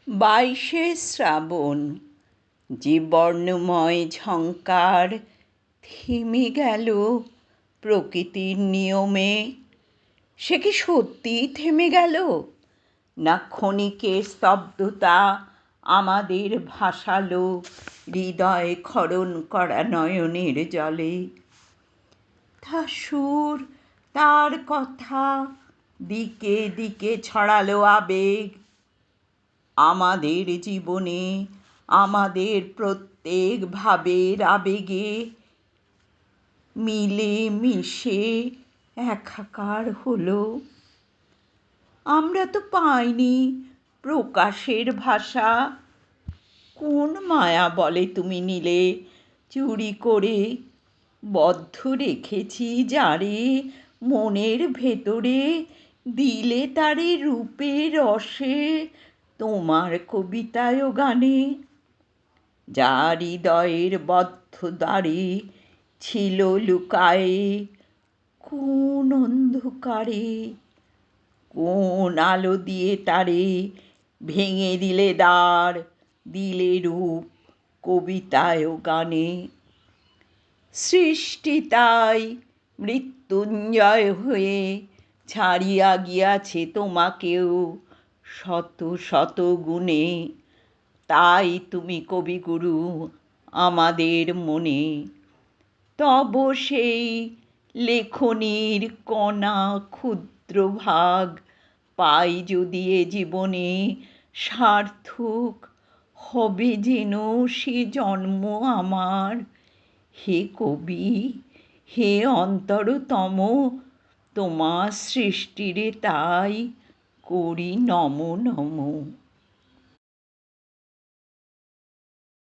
22শে শ্রাবণ, যে বর্ণময় ঝঙ্কার থেমে গেল প্রকৃতির নিয়মে, সে কি সত্যিই থেমে গেল, না ক্ষণিকের স্তব্ধতা আমাদের ভাসালো হৃদয় ক্ষরণ করা নয়নের জলে? তার সুর, তার কথা দিকে দিকে ছড়ালো আবেগ আমাদের জীবনে, আমাদের প্রত্যেক ভাবের আবেগে মিলে মিশে একাকার হলো। আমরা তো পাইনি প্রকাশের ভাষা। কোন মায়া বলে তুমি নিলে চুরি করে, বদ্ধ রেখেছি যারে মনের ভেতরে, দিলে তারে রূপে রসে তোমার কবিতায় ও গানে। যার হৃদয়ের বদ্ধ দ্বারে ছিল লুকায়ে, কোন অন্ধকারে, কোন আলো দিয়ে তারে ভেঙে দিলে দ্বার, দিলে রূপ কবিতায় ও গানে। সৃষ্টি তাই মৃত্যুঞ্জয় হয়ে ছাড়িয়া গিয়াছে তোমাকেও শত শত গুণে। তাই তুমি কবিগুরু আমাদের মনে। তব সেই লেখনীর কণা ক্ষুদ্র ভাগ পাই যদি এ জীবনে সার্থক, হবে যেন সে জন্ম আমার। হে কবি, হে অন্তরতম, তোমার সৃষ্টিরে তাই করি নমো নমো।